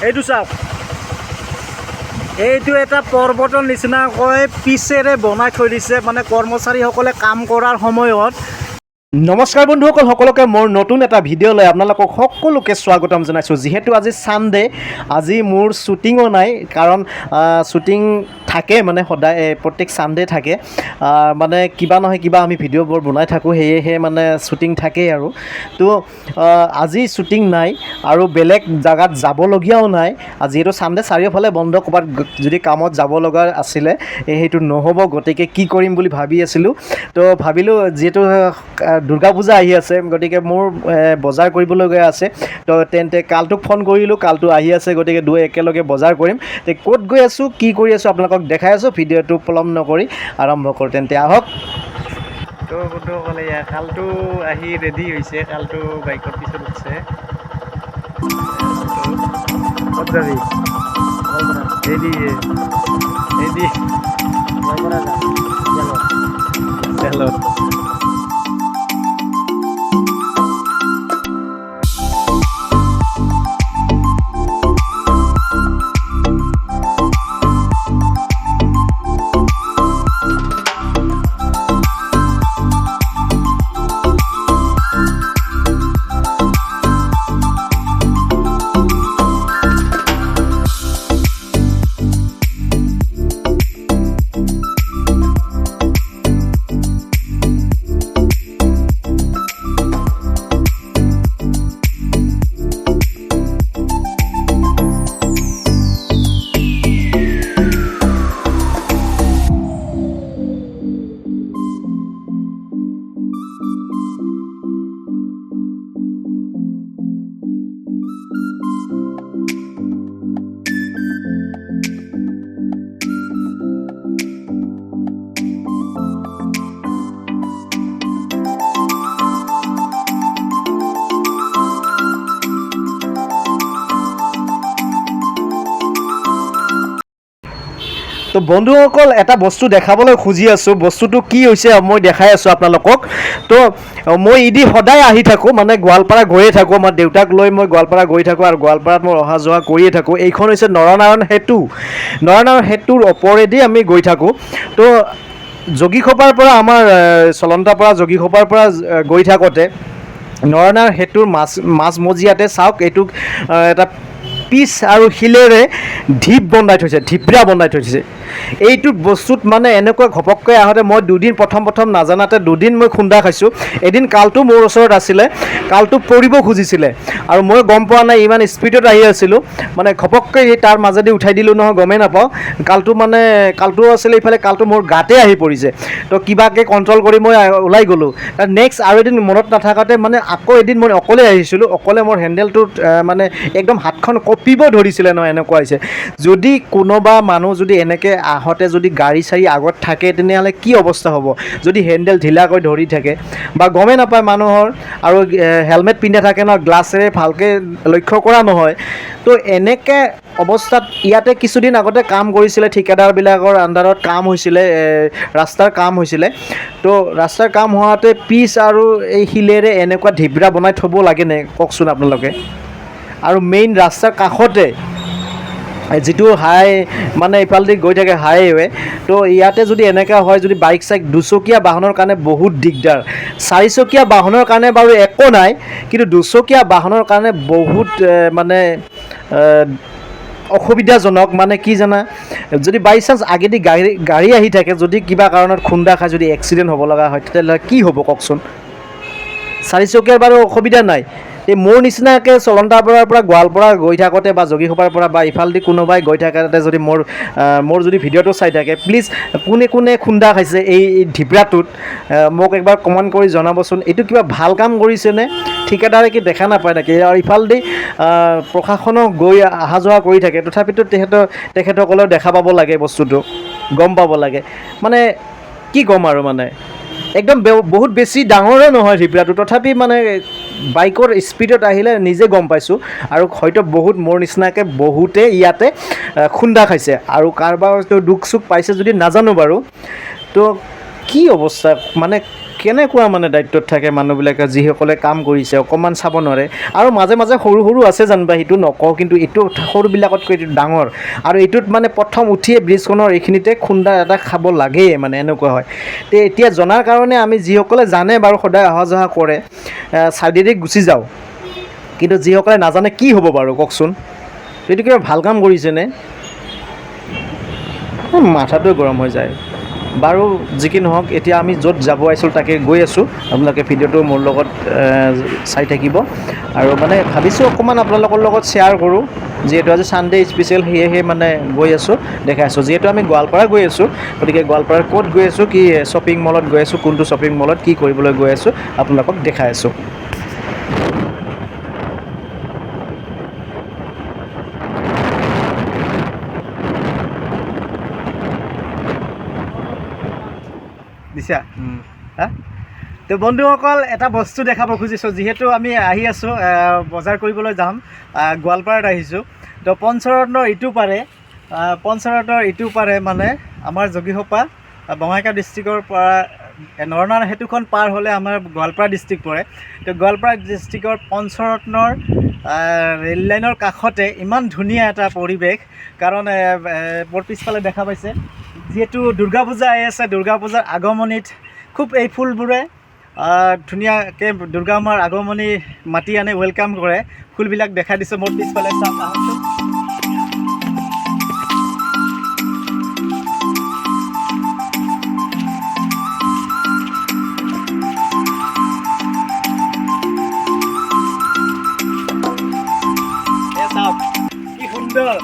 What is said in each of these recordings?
এইটো চাওক, এইটো এটা পৰ্বতৰ নিচিনাকৈ পিচেৰে বনাই থৈ দিছে, মানে কৰ্মচাৰীসকলে কাম কৰাৰ সময়ত। নমস্কাৰ বন্ধুসকল, সকলোকে মোৰ নতুন এটা ভিডিঅ'লৈ আপোনালোকক সকলোকে স্বাগতম জনাইছোঁ। যিহেতু আজি ছানডে, আজি মোৰ শ্বুটিঙো নাই, কাৰণ শ্বুটিং থাকে মানে সদায় প্ৰত্যেক ছানডে থাকে, মানে কিবা নহয় কিবা আমি ভিডিঅ'বোৰ বনাই থাকোঁ, সেয়েহে মানে শ্বুটিং থাকেই আৰু। তো আজি শ্বুটিং নাই আৰু বেলেগ জেগাত যাবলগীয়াও নাই। যিহেতু ছানডে চাৰিওফালে বন্ধ, ক'ৰবাত যদি কামত যাব লগা আছিলে সেইটো নহ'ব, গতিকে কি কৰিম বুলি ভাবি আছিলোঁ। তো ভাবিলোঁ যিহেতু দুৰ্গা পূজা আহি আছে, গতিকে মোৰ বজাৰ কৰিবলগীয়া আছে। তো তেন্তে কালটোক ফোন কৰিলোঁ, কালটো আহি আছে, গতিকে দুই একেলগে বজাৰ কৰিম। তে ক'ত গৈ আছোঁ, কি কৰি আছোঁ আপোনালোকক দেখাই আছোঁ। ভিডিঅ'টো পলম নকৰি আৰম্ভ কৰোঁ, তেন্তে আহক। তো বন্ধুসকলে কালটো আহি ৰেডি হৈছে, কালটো বাইকৰ পিছত উঠছে। ক'ত যাবি? ৰেডি ৰেডি চলো। তো বন্ধুসকল, এটা বস্তু দেখাবলৈ খুজি আছোঁ। বস্তুটো কি হৈছে মই দেখাই আছোঁ আপোনালোকক। তো মই ইদি সদায় আহি থাকোঁ, মানে গোৱালপাৰা গৈয়ে থাকোঁ। আমাৰ দেউতাক লৈ মই গোৱালপাৰা গৈ থাকোঁ আৰু গোৱালপাৰাত মই অহা যোৱা কৰিয়ে থাকোঁ। এইখন হৈছে নৰনাৰায়ণ সেতু। নৰনাৰায়ণ সেতুৰ ওপৰেদি আমি গৈ থাকোঁ। তো যোগীখোপাৰ পৰা আমাৰ চলন্তাৰ পৰা যোগীখোপাৰ পৰা গৈ থাকোঁতে নৰনাৰায়ণ সেতুৰ মাজমজিয়াতে চাওক, এইটোক এটা পিচ আৰু শিলেৰে ঢিপ বনাই থৈছে, ঢিপৰা বনাই থৈছে। এইটো বস্তুত মানে এনেকুৱা ঘপককৈ আহোঁতে মই দুদিন প্ৰথম নাজানাতে দুদিন মই খুন্দা খাইছোঁ। এদিন কালটো মোৰ ওচৰত আছিলে, কালটো পৰিব খুজিছিলে আৰু মই গম পোৱা নাই, ইমান স্পীডত আহি আছিলোঁ, মানে ঘপককৈ তাৰ মাজেদি উঠাই দিলোঁ নহয়, গমেই নাপাওঁ। কালটো আছিলে ইফালে, কালটো মোৰ গাতে আহি পৰিছে। তো কিবাকৈ কণ্ট্ৰল কৰি মই ওলাই গ'লোঁ। নেক্সট আৰু এদিন মনত নাথাকাতে মানে আকৌ এদিন মই অকলে আহিছিলোঁ, অকলে মোৰ হেণ্ডেলটোত মানে একদম হাতখন কঁপিব ধৰিছিলে নহয়, এনেকুৱা হৈছে। যদি কোনোবা মানুহ যদি এনেকৈ আহোঁতে যদি গাড়ী চাড়ী আগত থাকে, তেনেহ'লে কি অৱস্থা হ'ব? যদি হেণ্ডেল ঢিলাকৈ ধৰি থাকে বা গমেই নাপায় মানুহৰ, আৰু হেলমেট পিন্ধা থাকে ন, গ্লাছেৰে ভালকৈ লক্ষ্য কৰা নহয়। তো এনেকৈ অৱস্থাত ইয়াতে কিছুদিন আগতে কাম কৰিছিলে, ঠিকাদাৰবিলাকৰ আণ্ডাৰত কাম হৈছিলে, ৰাস্তাৰ কাম হৈছিলে। তো ৰাস্তাৰ কাম হোৱাতে পিচ আৰু এই শিলেৰে এনেকুৱা ঢিপৰা বনাই থ'ব লাগেনে কওকচোন আপোনালোকে? আৰু মেইন ৰাস্তাৰ কাষতে যিটো মানে ইফালেদি গৈ থাকে হাইৱে, তো ইয়াতে যদি এনেকুৱা হয়, যদি বাইক চাইক দুচকীয়া বাহনৰ কাৰণে বহুত দিগদাৰ। চাৰিচকীয়া বাহনৰ কাৰণে বাৰু একো নাই, কিন্তু দুচকীয়া বাহনৰ কাৰণে বহুত মানে অসুবিধাজনক। মানে কি জানা, যদি বাই চান্স আগেদি গাড়ী আহি থাকে, যদি কিবা কাৰণত খুন্দা খাই যদি এক্সিডেণ্ট হ'ব লগা হয়, তেতিয়াহ'লে কি হ'ব কওকচোন? চাৰিচকীয়াৰ বাৰু অসুবিধা নাই, এই মোৰ নিচিনাকৈ চলন্তাৰ পৰা গোৱালপাৰা গৈ থাকোঁতে বা যোগীখোপাৰ পৰা বা ইফালেদি কোনোবাই গৈ থাকোঁতে যদি মোৰ যদি ভিডিঅ'টো চাই থাকে, প্লিজ কোনে খুন্দা খাইছে এই ঢিপৰাটোত মোক একবাৰ কমেণ্ট কৰি জনাবচোন। এইটো কিবা ভাল কাম কৰিছেনে? ঠিকাদাৰে কি দেখা নাপায় নেকি? আৰু ইফালেদি প্ৰশাসনো গৈ অহা যোৱা কৰি থাকে, তথাপিতো তেখেতসকলেও দেখা পাব লাগে, বস্তুটো গম পাব লাগে। মানে কি ক'ম আৰু, মানে একদম বহুত বেছি ডাঙৰো নহয় ঢিপৰাটো, তথাপি মানে বাইকৰ স্পীডত আহিলে নিজে গম পাইছোঁ। আৰু হয়তো বহুত মোৰ নিচিনাকৈ বহুতে ইয়াতে খুন্দা খাইছে, আৰু কাৰোবাৰ দুখ চুখ পাইছে যদি নাজানো বাৰু। তো কি অৱস্থা, মানে কেনেকুৱা মানে দায়িত্বত থাকে মানুহবিলাকে যিসকলে কাম কৰিছে অকণমান চাব নোৱাৰে আৰু মাজে মাজে সৰু সৰু আছে জানিবা সেইটো নকওঁ কিন্তু এইটো সৰুবিলাকতকৈ এইটো ডাঙৰ আৰু এইটোত মানে প্ৰথম উঠিয়ে ব্ৰিজখনৰ এইখিনিতে খুন্দা এটা খাব লাগেই মানে এনেকুৱা হয় তো এতিয়া জনাৰ কাৰণে আমি যিসকলে জানে বাৰু সদায় অহা যোৱা কৰে ছাইডেদি গুচি যাওঁ কিন্তু যিসকলে নাজানে কি হ'ব বাৰু কওকচোন এইটো কিবা ভাল কাম কৰিছেনে মাথাটোৱে গৰম হৈ যায় বাৰু যি কি নহওক এতিয়া আমি য'ত যাব আহিছোঁ তাকে গৈ আছোঁ আপোনালোকে ভিডিঅ'টো মোৰ লগত চাই থাকিব আৰু মানে ভাবিছোঁ অকণমান আপোনালোকৰ লগত শ্বেয়াৰ কৰোঁ যিহেতু আজি ছানডে' স্পেচিয়েল সেয়েহে মানে গৈ আছোঁ দেখাই আছোঁ যিহেতু আমি গোৱালপাৰা গৈ আছোঁ গতিকে গোৱালপাৰাৰ ক'ত গৈ আছোঁ কি শ্বপিং মলত গৈ আছোঁ কোনটো শ্বপিং মলত কি কৰিবলৈ গৈ আছোঁ আপোনালোকক দেখাই আছোঁ দিছা হা তো বন্ধুসকল এটা বস্তু দেখাব খুজিছোঁ যিহেতু আমি আহি আছোঁ বজাৰ কৰিবলৈ যাম গোৱালপাৰাত আহিছোঁ তো পঞ্চৰত্নৰ ইটো পাৰে মানে আমাৰ যোগীঘোপা বঙাইগাঁও ডিষ্ট্ৰিক্টৰ পৰা নৰনাৰায়ণ সেতুখন পাৰ হ'লে আমাৰ গোৱালপাৰা ডিষ্ট্ৰিক্ট পৰে তো গোৱালপাৰা ডিষ্ট্ৰিক্টৰ পঞ্চৰত্নৰ ৰেল লাইনৰ কাষতে ইমান ধুনীয়া এটা পৰিৱেশ কাৰণ মোৰ পিছফালে দেখা পাইছে যিহেতু দুৰ্গা পূজা আহি আছে দুৰ্গা পূজাৰ আগমনিত খুব এই ফুলবোৰে ধুনীয়াকৈ দুৰ্গা মাৰ আগমনি মাতি আনে ৱেলকাম কৰে ফুলবিলাক দেখাই দিছোঁ মোৰ পিছফালে চাওক আহকচোন চাওক কি সুন্দৰ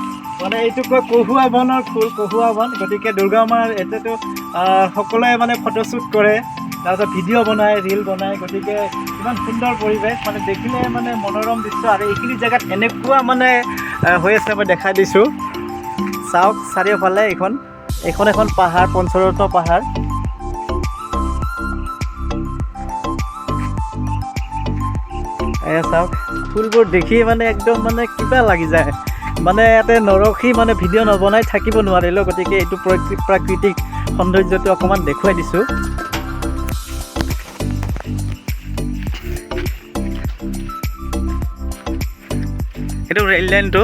মানে এইটো কয় কহুৱা বনৰ ফুল কহুৱা বন গতিকে দুৰ্গা মাৰ এতিয়াতো সকলোৱে মানে ফটোশ্বুট কৰে তাৰপিছত ভিডিঅ' বনায় ৰীল বনায় গতিকে ইমান সুন্দৰ পৰিৱেশ মানে দেখিলে মানে মনোৰম দৃশ্য আৰু এইখিনি জেগাত এনেকুৱা মানে হৈ আছে মই দেখাই দিছোঁ চাওক চাৰিওফালে এখন পাহাৰ পঞ্চৰত্ন পাহাৰ এয়া চাওক ফুলবোৰ দেখি মানে একদম মানে কিবা লাগি যায় মানে ইয়াতে নৰখি মানে ভিডিঅ' নবনাই থাকিব নোৱাৰিলোঁ গতিকে এইটো প্ৰাকৃতিক সৌন্দৰ্যটো অকণমান দেখুৱাই দিছোঁ এইটো ৰেল লাইনটো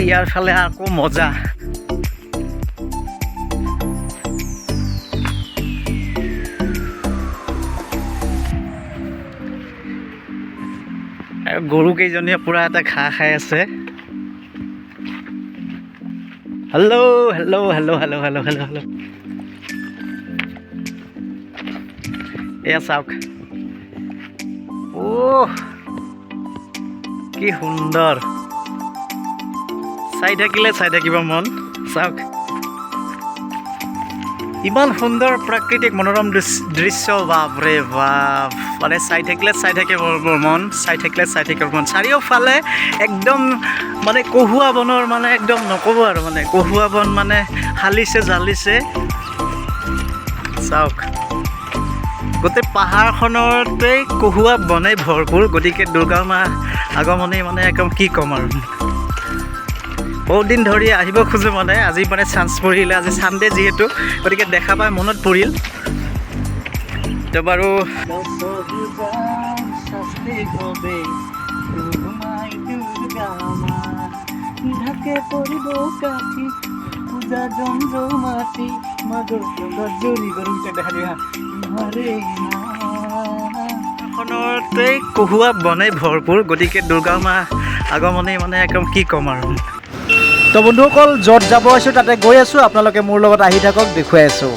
ইয়াৰ ফালে আকৌ মজা আৰু গৰুকেইজনীয়ে পূৰা এটা ঘাঁহ খাই আছে hello' hello' hello' hello' hello' hello' hello' এয়া চাওক কি সুন্দৰ চাই থাকিব মন চাওক ইমান সুন্দৰ প্ৰাকৃতিক মনোৰম দৃশ্য বাপৰে বাপ মানে চাই থাকিব মন চাৰিওফালে একদম মানে কহুৱা বনৰ মানে একদম নক'ব আৰু মানে কহুৱা বন মানে হালিছে জালিছে চাওক গোটেই পাহাৰখনতেই কহুৱা বনেই ভৰপূৰ গতিকে দুৰ্গা মা আগমনে মানে একদম কি ক'ম আৰু বহুত দিন ধৰি আহিব খোজোঁ মানে আজি মানে চান্স পৰিলে আজি ছানডে যিহেতু গতিকে দেখা পাই মনত পৰিল তো বাৰু খনতেই কহুৱা বনেই ভৰপূৰ গতিকে দুৰ্গা মা আগমনে মানে একদম কি ক'ম আৰু তো বন্ধুসকল য'ত যাব আছোঁ তাতে গৈ আছোঁ আপোনালোকে মোৰ লগত আহি থাকক দেখুৱাই আছোঁ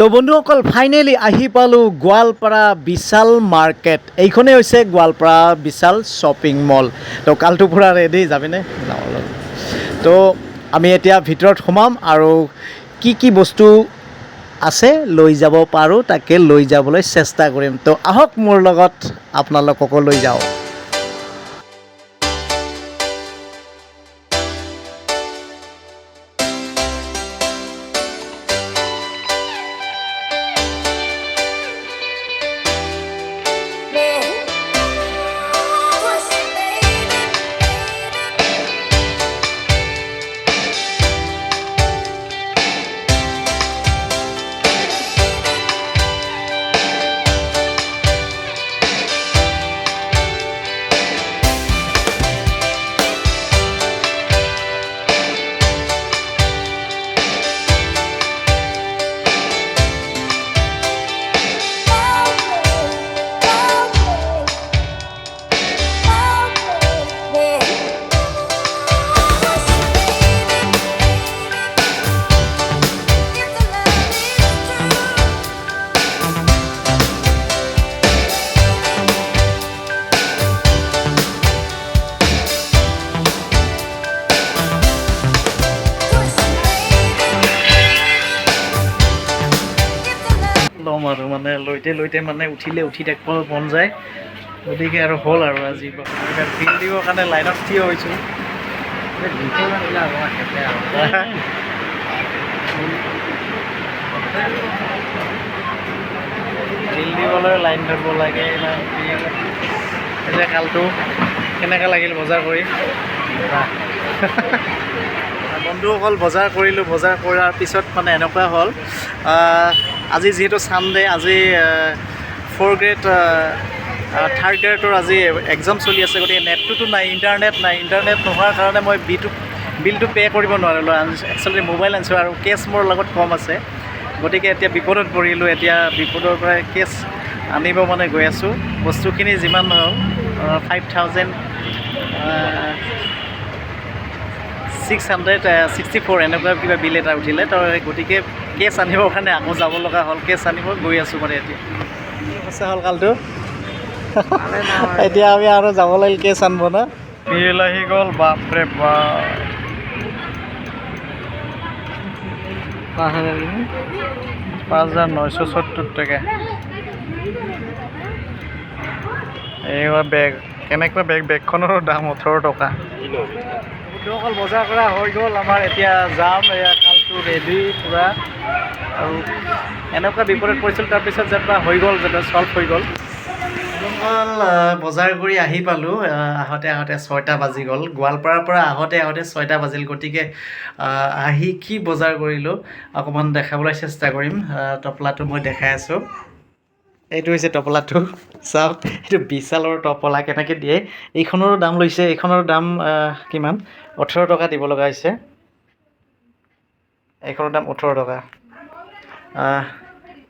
তো বন্ধুসকল ফাইনেলি আহি পালোঁ গোৱালপাৰা বিশাল মাৰ্কেট। এইখনেই হৈছে গোৱালপাৰা বিশাল শ্বপিং মল। তো কালটো পূৰা ৰেডি যাবিনে? তো আমি এতিয়া ভিতৰত সোমাম আৰু কি বস্তু আছে লৈ যাব পাৰোঁ তাকে লৈ যাবলৈ চেষ্টা কৰিম। তো আহক মোৰ লগত আপোনালোককো লৈ যাওঁ। ল'ম আৰু মানে লৈতে মানে উঠি থাকিব মন যায়, গতিকে আৰু হ'ল আৰু আজি বিল দিবৰ কাৰণে লাইনত থিয় হৈছোঁ। বিল দিবলৈ লাইন ধৰিব লাগে। এতিয়া কালটো কেনেকৈ লাগিল বজাৰ কৰি? বন্ধুসকল বজাৰ কৰিলোঁ, বজাৰ কৰাৰ পিছত মানে এনেকুৱা হ'ল, আজি যিহেতু ছানডে, আজি 4th গ্ৰেড 3rd গ্ৰেডৰ আজি এক্সাম চলি আছে, গতিকে নেটটোতো নাই, ইণ্টাৰনেট নোহোৱাৰ কাৰণে মই বিলটো পে' কৰিব নোৱাৰিলোঁ। একচুৱেলি মোবাইল আনিছোঁ আৰু কেছ মোৰ লগত কম আছে, গতিকে এতিয়া বিপদত পৰিলোঁ। এতিয়া বিপদৰ পৰাই কেছ আনিব মানে গৈ আছোঁ। বস্তুখিনি যিমান নহওক 5,664 এনেকুৱা কিবা বিল এটা উঠিলে। তো গতিকে কেছ আনিবৰ কাৰণে আকৌ যাব লগা হ'ল, কেছ আনিব গৈ আছোঁ মানে এতিয়া। সমস্যা হ'ল কালটো। এতিয়া আমি আৰু যাব লাগিল কেছ আনিব না। বিল আহি গ'ল, বাপৰে বাপ, 5,970 টকা। এইবাৰ বেগ কেনেকুৱা বেগখনৰো দাম 18 টকা। অকল বজাৰ কৰা হৈ গ'ল আমাৰ, এতিয়া যাম। এয়া কালটো ৰেডি পূৰা, আৰু এনেকুৱা বিপদত পৰিছিল, তাৰপিছত যেনিবা হৈ গ'ল, যেনিবা চল্ভ হৈ গ'ল। বজাৰ কৰি আহি পালোঁ, আহোঁতে 6টা বাজি গ'ল। গোৱালপাৰাৰ পৰা আহোঁতে 6টা বাজিল। গতিকে আহি কি বজাৰ কৰিলোঁ অকণমান দেখাবলৈ চেষ্টা কৰিম। টপলাটো মই দেখাই আছোঁ। এইটো হৈছে টপলাটো, চাওক, এইটো বিশালৰ টপলা কেনেকৈ দিয়ে। এইখনৰো দাম লৈছে, এইখনৰ দাম কিমান? 18 টকা দিব লগা হৈছে। এইখনৰ দাম 18 টকা।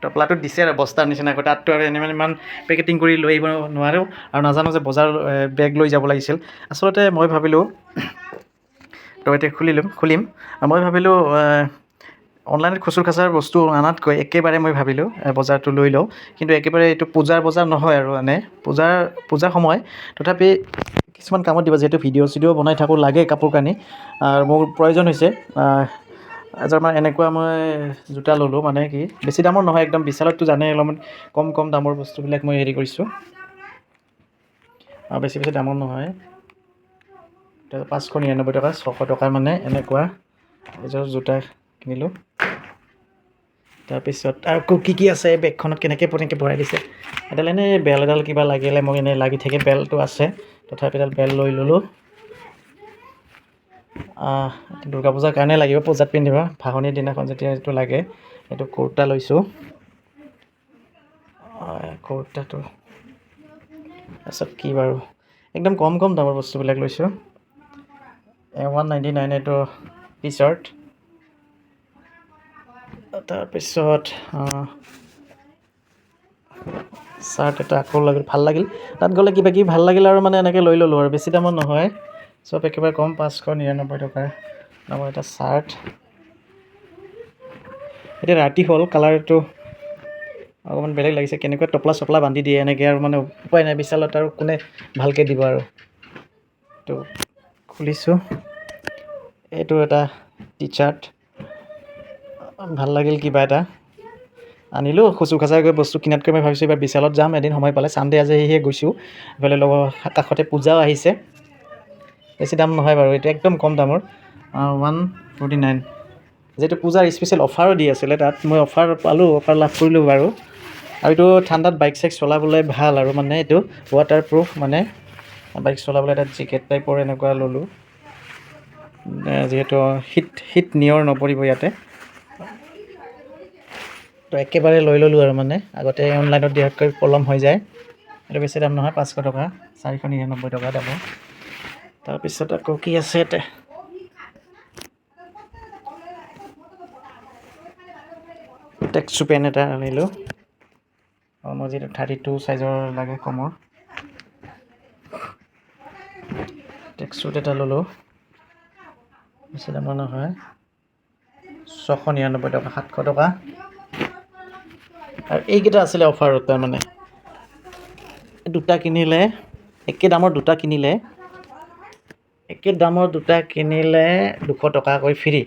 টপলাটো দিছে আৰু বস্তাৰ নিচিনাকৈ, তাততো আৰু ইমান পেকেটিং কৰি লৈ আহিব নোৱাৰোঁ, আৰু নাজানো যে বজাৰ বেগ লৈ যাব লাগিছিল। আচলতে মই ভাবিলোঁ, তো এতিয়া খুলিম। মই ভাবিলোঁ অনলাইনত খুচুৰ খাচাৰ বস্তু আনাতকৈ একেবাৰে মই ভাবিলোঁ বজাৰটো লৈ লওঁ। কিন্তু একেবাৰে এইটো পূজাৰ বজাৰ নহয় আৰু, পূজাৰ সময়, তথাপি কিছুমান কামত দিব, যিহেতু ভিডিঅ' চিডিঅ' বনাই থাকোঁ, লাগে কাপোৰ কানি, আৰু মোৰ প্ৰয়োজন হৈছে। এযোৰমান এনেকুৱা মই জোতা ল'লোঁ, মানে কি বেছি দামৰ নহয় একদম। বিশালততো জানেই অলপমান কম দামৰ বস্তুবিলাক মই হেৰি কৰিছোঁ, আৰু বেছি দামৰ নহয়। 599 টকা, 600 টকা মানে এনেকুৱা এযোৰ জোতা কিনিলোঁ। তাৰপিছত আৰু কি আছে বেগখনত, কেনেকৈ ভৰাই দিছে। এডাল এনেই বেল এডাল কিবা লাগিলে মোক এনেই লাগি থাকে, বেলটো আছে, তথাপি এডাল বেল লৈ ল'লোঁ। দুৰ্গা পূজাৰ কাৰণে লাগিব, পূজাত পিন্ধিবা, ভাসনিৰ দিনাখন যেতিয়া এইটো লাগে। এইটো কুৰ্তা লৈছোঁ, কুৰ্তাটো। তাৰপিছত কি বাৰু, একদম কম দামৰ বস্তুবিলাক লৈছোঁ। 199 এইটো টি চাৰ্ট। তাৰপিছত চাৰ্ট এটা আকৌ ভাল লাগিল, তাত গ'লে কিবা কিবি ভাল লাগিল আৰু মানে এনেকৈ লৈ ল'লোঁ, আৰু বেছি দামত নহয়, চব একেবাৰে কম, 599 টকাৰ দামৰ এটা চাৰ্ট। এতিয়া ৰাতি হ'ল, কালাৰটো অকণমান বেলেগ লাগিছে, কেনেকুৱা টপলা চপলা বান্ধি দিয়ে এনেকৈ আৰু মানে উপায় নাই, বিশালত আৰু কোনে ভালকৈ দিব আৰু। তো খুলিছোঁ, এইটো এটা টি চাৰ্ট, ভাল লাগিল কিবা এটা আনিলোঁ। খুচু খাচাকৈ বস্তু কিনাতকৈ মই ভাবিছোঁ এইবাৰ বিশালত যাম এদিন সময় পালে। চানডে আজি সেয়ে গৈছোঁ, এইফালে লগৰ কাষতে পূজাও আহিছে। বেছি দাম নহয় বাৰু, এইটো একদম কম দামৰ, 149। যিহেতু পূজাৰ স্পেচিয়েল অফাৰো দি আছিলে, তাত মই অফাৰ পালোঁ, অফাৰ লাভ কৰিলোঁ বাৰু। আৰু এইটো ঠাণ্ডাত বাইক চাইক চলাবলৈ ভাল আৰু মানে এইটো ৱাটাৰপ্ৰুফ, মানে বাইক চলাবলৈ এটা জেকেট টাইপৰ এনেকুৱা ল'লোঁ, যিহেতু শীত নিয়ৰ নপৰিব ইয়াতে। তো একেবাৰে লৈ ল'লোঁ আৰু মানে আগতে অনলাইনত দিয়াতকৈ পলম হৈ যায়। এইটো বেছি দাম নহয়, 500 টকা, 499 টকা দামৰ। তাৰপিছত আকৌ কি আছে ইয়াতে, টেক্সু পেন এটা আনিলোঁ, মই যিটো 32 চাইজৰ লাগে কমৰ। টেক্সুট এটা ল'লোঁ, বেছি দামৰ নহয়, 699 টকা, 700 টকা। আৰু এইকেইটা আছিলে অফাৰত, তাৰমানে দুটা কিনিলে একে দামৰ, দুটা কিনিলে 200 টকাকৈ ফ্ৰী।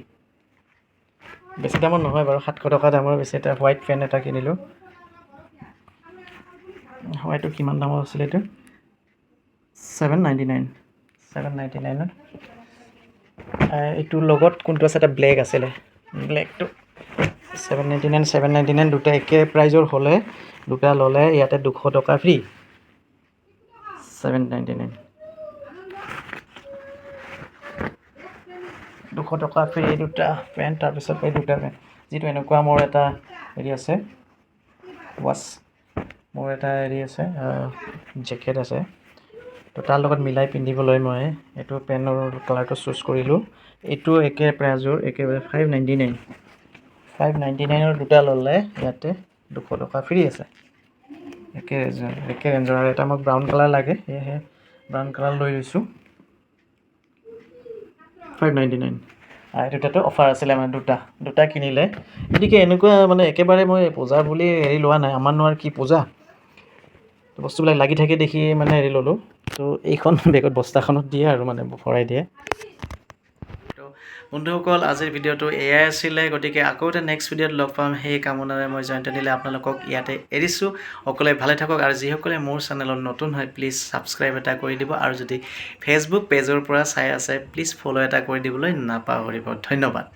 বেছি দামৰ নহয় বাৰু, 700 টকা দামৰ। বেছি এটা হোৱাইট পেণ্ট এটা কিনিলোঁ, হোৱাইটটো কিমান দামৰ আছিলে, এইটো 799। এইটোৰ লগত কোনটো আছে, এটা ব্লেক আছিলে, ব্লেকটো 799 দুটা একে প্ৰাইজৰ হ'লে, দুটা ল'লে ইয়াতে 200 টকা ফ্ৰী, 799, 200 টকা ফ্ৰী দুটা পেণ্ট। তাৰপিছত এই দুটা পেণ্ট, যিটো এনেকুৱা মোৰ এটা হেৰি আছে, মোৰ এটা হেৰি আছে, জেকেট আছে, তো তাৰ লগত মিলাই পিন্ধিবলৈ মই এইটো পেণ্টৰ কালাৰটো চুজ কৰিলোঁ। এইটো একে প্ৰাইজৰ, একেবাৰে 599 দুটা ল'লে ইয়াতে 200 টকা ফ্ৰী আছে, একে ৰেঞ্জৰ। আৰু এটা মোক ব্ৰাউন কালাৰ লাগে, সেয়েহে ব্ৰাউন কালাৰ লৈ লৈছোঁ, 599। দুটাতো অফাৰ আছিলে, মানে দুটা কিনিলে। গতিকে এনেকুৱা মানে একেবাৰে মই পূজা বুলি হেৰি লোৱা নাই, আমাৰনো আৰু কি পূজা, তো বস্তুবিলাক লাগি থাকে দেখি মানে হেৰি ল'লোঁ। তো এইখন বেগত বস্তাখনত দিয়ে আৰু মানে ভৰাই দিয়ে। তো বন্ধুসকল, আজিৰ ভিডিঅ'টো এয়াই আছিলে। গতিকে আকৌ এটা নেক্সট ভিডিঅ'ত লগ পাম, সেই কামনাৰে মই জয়ন্ত নিলে আপোনালোকক ইয়াতে এৰিছোঁ। সকলোৱে ভালে থাকক, আৰু যিসকলে মোৰ চেনেলত নতুন হয় প্লিজ ছাবস্ক্ৰাইব এটা কৰি দিব, আৰু যদি ফেচবুক পেজৰ পৰা চাই আছে প্লিজ ফ'ল' এটা কৰি দিবলৈ নাপাহৰিব। ধন্যবাদ।